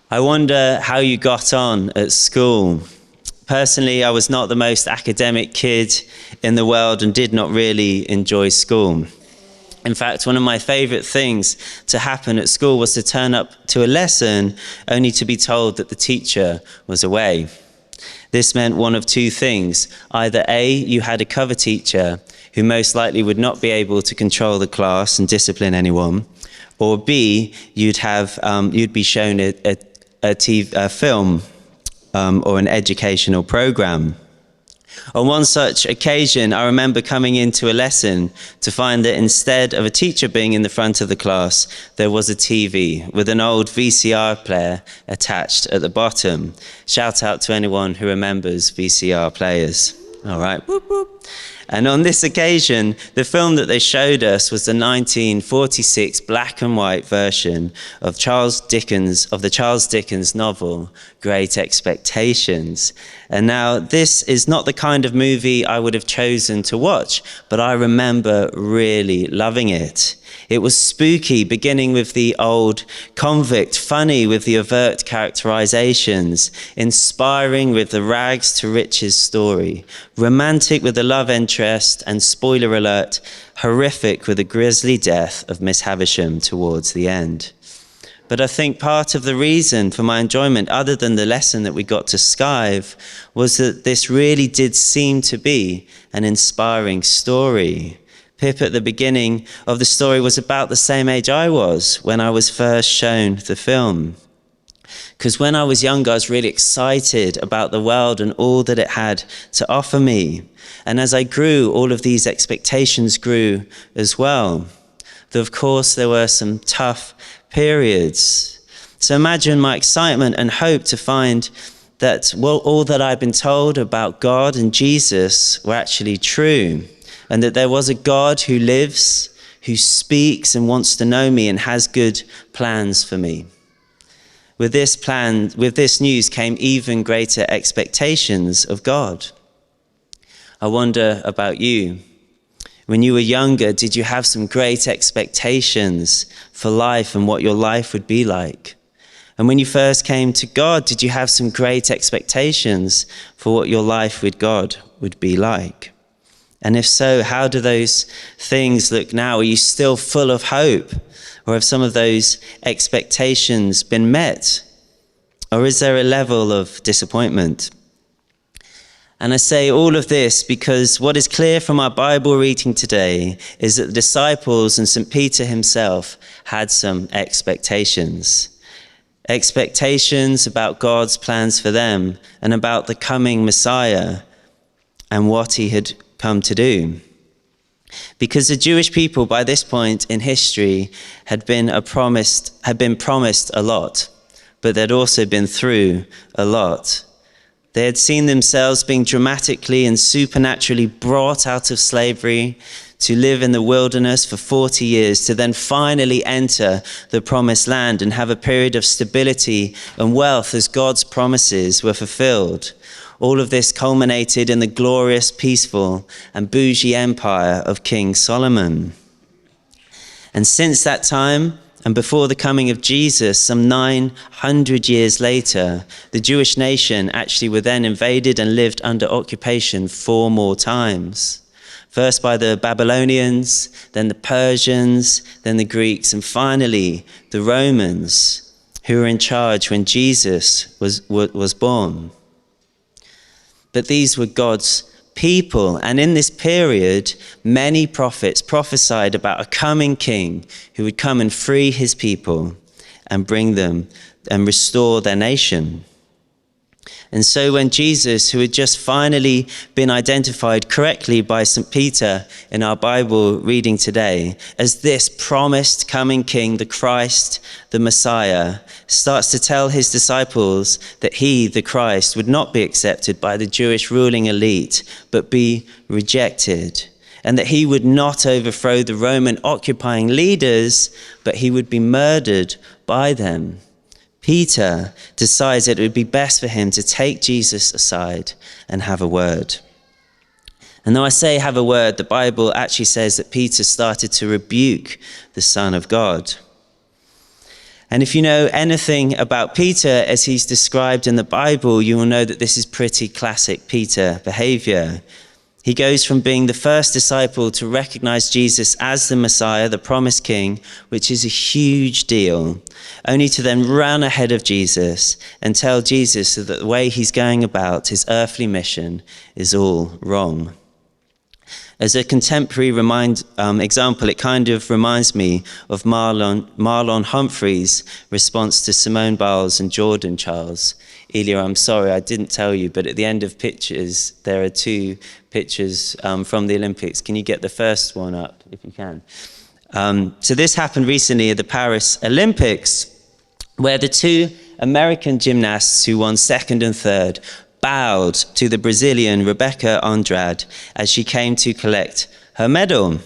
I wonder how you got on at school. Personally, I was not the most academic kid in the world and did not really enjoy school. In fact, one of my favourite things to happen at school was to turn up to a lesson only to be told that the teacher was away. This meant one of two things. Either A, you had a cover teacher who most likely would not be able to control the class and discipline anyone, or B, you'd be shown a film or an educational program. On one such occasion, I remember coming into a lesson to find that instead of a teacher being in the front of the class, there was a TV with an old VCR player attached at the bottom. Shout out to anyone who remembers VCR players. All right, whoop, whoop. And on this occasion, the film that they showed us was the 1946 black and white version of the Charles Dickens novel, Great Expectations. And now this is not the kind of movie I would have chosen to watch, but I remember really loving it. It was spooky, beginning with the old convict, funny with the overt characterizations, inspiring with the rags to riches story, romantic with the love interest, and spoiler alert, horrific with the grisly death of Miss Havisham towards the end. But I think part of the reason for my enjoyment, other than the lesson that we got to skive, was that this really did seem to be an inspiring story. Pip at the beginning of the story was about the same age I was when I was first shown the film. Because when I was younger, I was really excited about the world and all that it had to offer me. And as I grew, all of these expectations grew as well. Though of course there were some tough periods. So imagine my excitement and hope to find that all that I'd been told about God and Jesus were actually true. And that there was a God who lives, who speaks and wants to know me and has good plans for me. With this news came even greater expectations of God. I wonder about you. When you were younger, did you have some great expectations for life and what your life would be like? And when you first came to God, did you have some great expectations for what your life with God would be like? And if so, how do those things look now? Are you still full of hope? Or have some of those expectations been met? Or is there a level of disappointment? And I say all of this because what is clear from our Bible reading today is that the disciples and St. Peter himself had some expectations. Expectations about God's plans for them and about the coming Messiah and what he had come to do. Because the Jewish people by this point in history had been promised a lot, but they'd also been through a lot. They had seen themselves being dramatically and supernaturally brought out of slavery to live in the wilderness for 40 years, to then finally enter the promised land and have a period of stability and wealth as God's promises were fulfilled. All of this culminated in the glorious, peaceful, and bougie empire of King Solomon. And since that time, and before the coming of Jesus, some 900 years later, the Jewish nation actually were then invaded and lived under occupation 4 more times. First by the Babylonians, then the Persians, then the Greeks, and finally the Romans, who were in charge when Jesus was born. But these were God's people, and in this period, many prophets prophesied about a coming king who would come and free his people and bring them and restore their nation. And so when Jesus, who had just finally been identified correctly by St. Peter in our Bible reading today as this promised coming king, the Christ, the Messiah, starts to tell his disciples that he, the Christ, would not be accepted by the Jewish ruling elite, but be rejected, and that he would not overthrow the Roman occupying leaders, but he would be murdered by them. Peter decides that it would be best for him to take Jesus aside and have a word. And though I say have a word, the Bible actually says that Peter started to rebuke the Son of God. And if you know anything about Peter as he's described in the Bible, you will know that this is pretty classic Peter behavior. He goes from being the first disciple to recognize Jesus as the Messiah, the promised king, which is a huge deal, only to then run ahead of Jesus and tell Jesus that the way he's going about his earthly mission is all wrong. As a contemporary example, it kind of reminds me of Marlon Humphrey's response to Simone Biles and Jordan Charles. Elia, I'm sorry, I didn't tell you, but at the end of pictures, there are 2 pictures from the Olympics. Can you get the first one up, if you can? So this happened recently at the Paris Olympics, where the 2 American gymnasts who won 2nd and 3rd bowed to the Brazilian Rebecca Andrade as she came to collect her medal.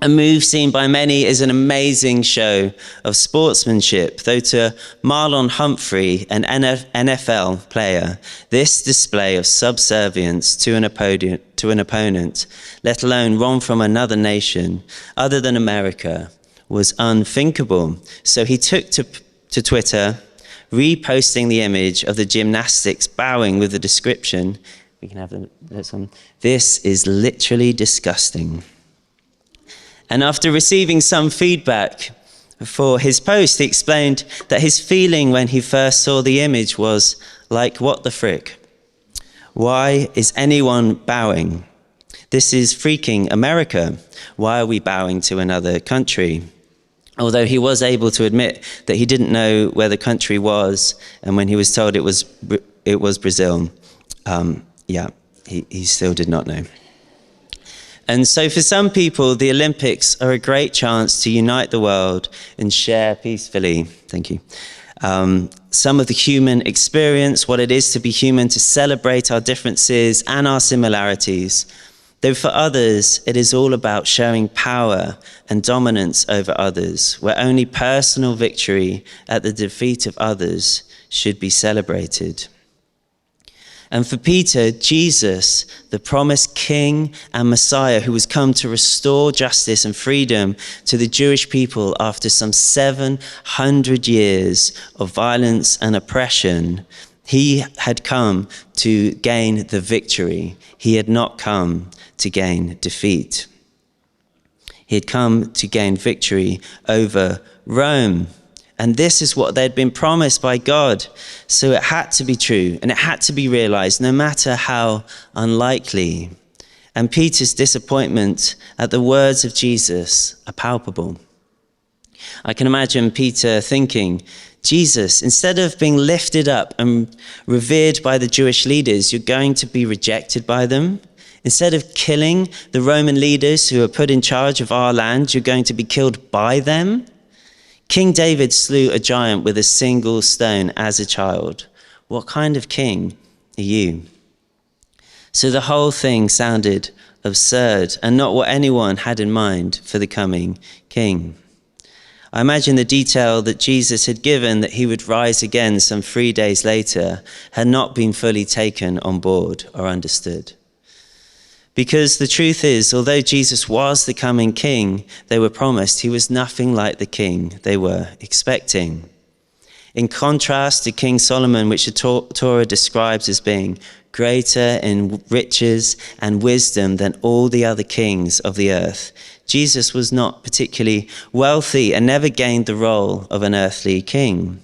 A move seen by many as an amazing show of sportsmanship, though to Marlon Humphrey, an NFL player, this display of subservience to an opponent, let alone one from another nation other than America, was unthinkable. So he took to Twitter, reposting the image of the gymnastics bowing with the description, we can have this one, "This is literally disgusting." And after receiving some feedback for his post, he explained that his feeling when he first saw the image was like, what the frick? Why is anyone bowing? This is freaking America. Why are we bowing to another country? Although he was able to admit that he didn't know where the country was, and when he was told it was Brazil, he still did not know. And so for some people, the Olympics are a great chance to unite the world and share peacefully. Thank you. Some of the human experience, what it is to be human, to celebrate our differences and our similarities. Though for others, it is all about showing power and dominance over others, where only personal victory at the defeat of others should be celebrated. And for Peter, Jesus, the promised King and Messiah who was come to restore justice and freedom to the Jewish people after some 700 years of violence and oppression, he had come to gain the victory. He had not come to gain defeat. He had come to gain victory over Rome. And this is what they'd been promised by God. So it had to be true, and it had to be realized, no matter how unlikely. And Peter's disappointment at the words of Jesus are palpable. I can imagine Peter thinking, Jesus, instead of being lifted up and revered by the Jewish leaders, you're going to be rejected by them. Instead of killing the Roman leaders who are put in charge of our land, you're going to be killed by them. King David slew a giant with a single stone as a child. What kind of king are you? So the whole thing sounded absurd and not what anyone had in mind for the coming king. I imagine the detail that Jesus had given that he would rise again some 3 days later had not been fully taken on board or understood. Because the truth is, although Jesus was the coming king they were promised, he was nothing like the king they were expecting. In contrast to King Solomon, which the Torah describes as being greater in riches and wisdom than all the other kings of the earth, Jesus was not particularly wealthy and never gained the role of an earthly king.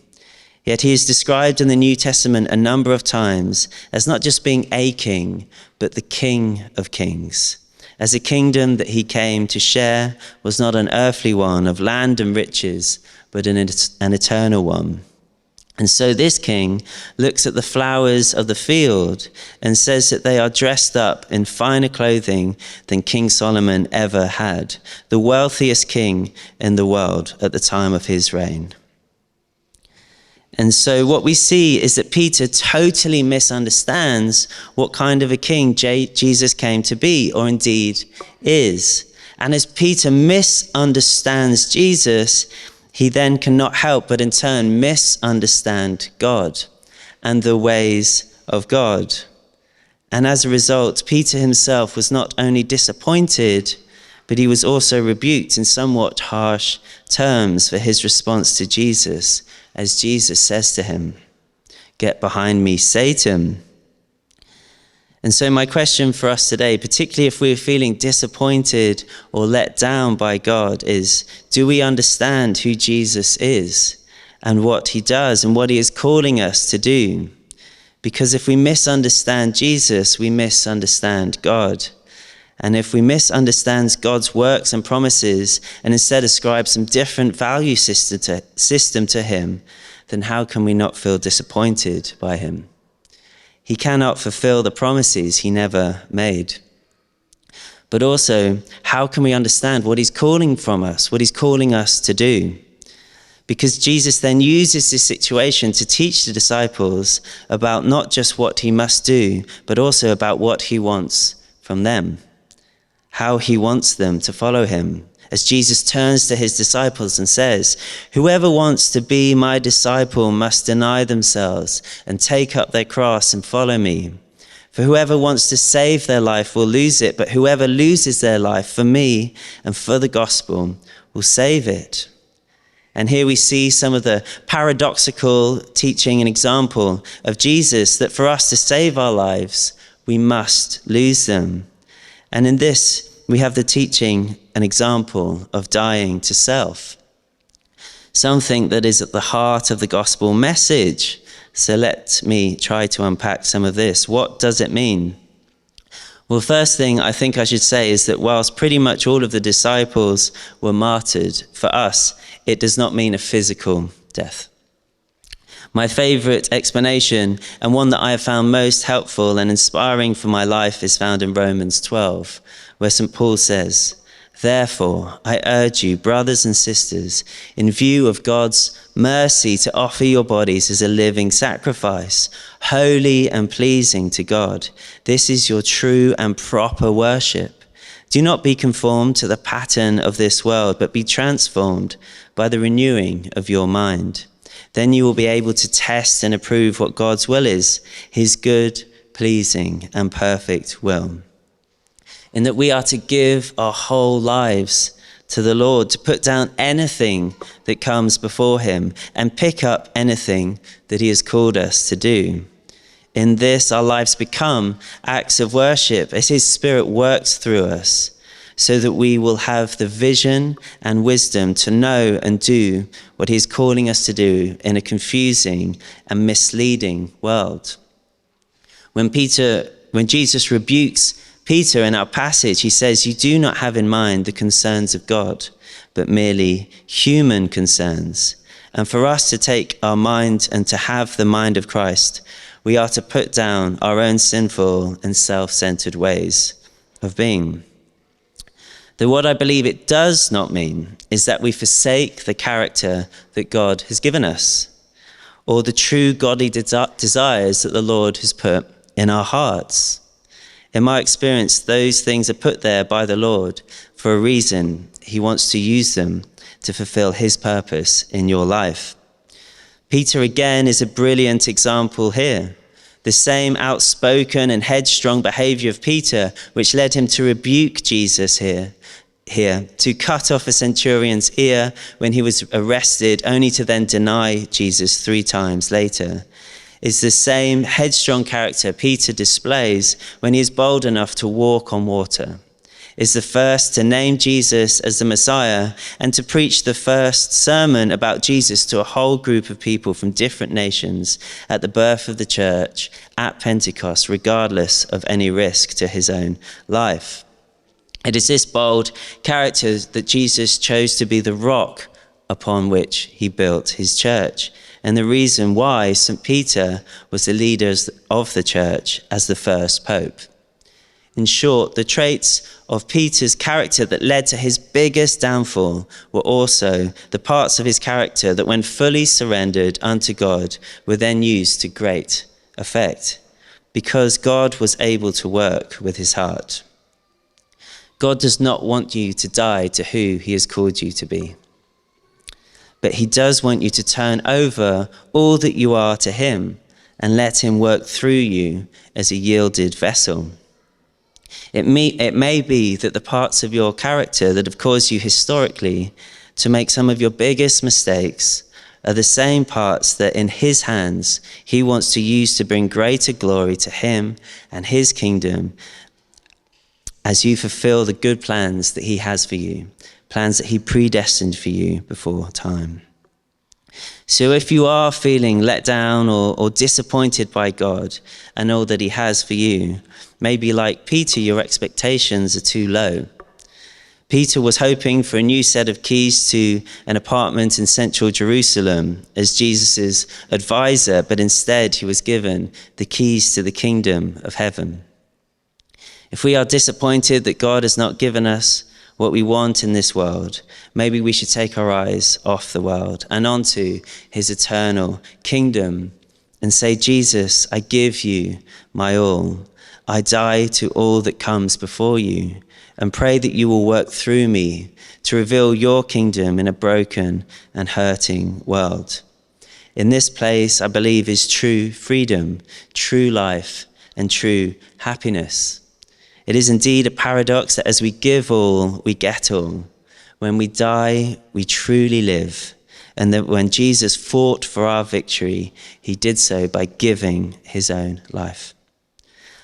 Yet he is described in the New Testament a number of times as not just being a king, but the King of Kings. As a kingdom that he came to share was not an earthly one of land and riches, but an eternal one. And so this king looks at the flowers of the field and says that they are dressed up in finer clothing than King Solomon ever had, the wealthiest king in the world at the time of his reign. And so what we see is that Peter totally misunderstands what kind of a king Jesus came to be, or indeed is. And as Peter misunderstands Jesus, he then cannot help but in turn misunderstand God and the ways of God. And as a result, Peter himself was not only disappointed, But he was also rebuked in somewhat harsh terms for his response to Jesus, as Jesus says to him, "Get behind me, Satan." And so my question for us today, particularly if we're feeling disappointed or let down by God, is, do we understand who Jesus is and what he does and what he is calling us to do? Because if we misunderstand Jesus, we misunderstand God. And if we misunderstand God's works and promises and instead ascribe some different value system to him, then how can we not feel disappointed by him? He cannot fulfill the promises he never made. But also, how can we understand what he's calling from us, what he's calling us to do? Because Jesus then uses this situation to teach the disciples about not just what he must do, but also about what he wants from them, how he wants them to follow him. As Jesus turns to his disciples and says, "Whoever wants to be my disciple must deny themselves and take up their cross and follow me. For whoever wants to save their life will lose it, but whoever loses their life for me and for the gospel will save it." And here we see some of the paradoxical teaching and example of Jesus, that for us to save our lives, we must lose them. And in this, we have the teaching and example of dying to self, something that is at the heart of the gospel message. So let me try to unpack some of this. What does it mean? Well, first thing I think I should say is that whilst pretty much all of the disciples were martyred, for us, it does not mean a physical death. My favorite explanation, and one that I have found most helpful and inspiring for my life, is found in Romans 12, where St. Paul says, "Therefore, I urge you, brothers and sisters, in view of God's mercy, to offer your bodies as a living sacrifice, holy and pleasing to God. This is your true and proper worship. Do not be conformed to the pattern of this world, but be transformed by the renewing of your mind. Then you will be able to test and approve what God's will is, his good, pleasing, and perfect will." In that we are to give our whole lives to the Lord, to put down anything that comes before him and pick up anything that he has called us to do. In this, our lives become acts of worship as his Spirit works through us, so that we will have the vision and wisdom to know and do what he's calling us to do in a confusing and misleading world. When Jesus rebukes Peter in our passage, he says, "You do not have in mind the concerns of God, but merely human concerns." And for us to take our mind and to have the mind of Christ, we are to put down our own sinful and self-centered ways of being. Though what I believe it does not mean is that we forsake the character that God has given us, or the true godly desires that the Lord has put in our hearts. In my experience, those things are put there by the Lord for a reason. He wants to use them to fulfill his purpose in your life. Peter again is a brilliant example here. The same outspoken and headstrong behavior of Peter, which led him to rebuke Jesus here, to cut off a centurion's ear when he was arrested, only to then deny Jesus 3 times later, is the same headstrong character Peter displays when he is bold enough to walk on water, is the first to name Jesus as the Messiah and to preach the first sermon about Jesus to a whole group of people from different nations at the birth of the church at Pentecost, regardless of any risk to his own life. It is this bold character that Jesus chose to be the rock upon which he built his church, and the reason why St. Peter was the leader of the church as the first pope. In short, the traits of Peter's character that led to his biggest downfall were also the parts of his character that, when fully surrendered unto God, were then used to great effect, because God was able to work with his heart. God does not want you to die to who he has called you to be, but he does want you to turn over all that you are to him and let him work through you as a yielded vessel. It may be that the parts of your character that have caused you historically to make some of your biggest mistakes are the same parts that in his hands he wants to use to bring greater glory to him and his kingdom as you fulfill the good plans that he has for you, plans that he predestined for you before time. So if you are feeling let down or disappointed by God and all that he has for you, maybe like Peter, your expectations are too low. Peter was hoping for a new set of keys to an apartment in central Jerusalem as Jesus' advisor, but instead he was given the keys to the kingdom of heaven. If we are disappointed that God has not given us what we want in this world, maybe we should take our eyes off the world and onto his eternal kingdom and say, Jesus, I give you my all. I die to all that comes before you, and pray that you will work through me to reveal your kingdom in a broken and hurting world. In this place, I believe, is true freedom, true life, and true happiness. It is indeed a paradox that as we give all, we get all. When we die, we truly live. And that when Jesus fought for our victory, he did so by giving his own life.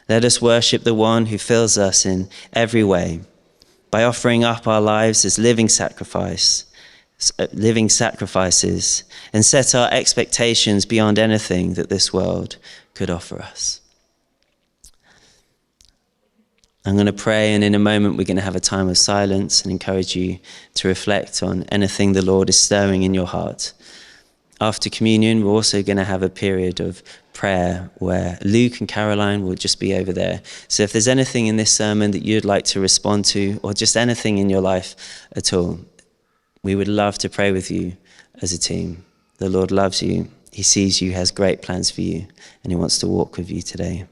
Let us worship the one who fills us in every way by offering up our lives as living sacrifices, and set our expectations beyond anything that this world could offer us. I'm going to pray, and in a moment we're going to have a time of silence and encourage you to reflect on anything the Lord is stirring in your heart. After communion, we're also going to have a period of prayer where Luke and Caroline will just be over there. So if there's anything in this sermon that you'd like to respond to, or just anything in your life at all, we would love to pray with you as a team. The Lord loves you. He sees you, has great plans for you, and he wants to walk with you today.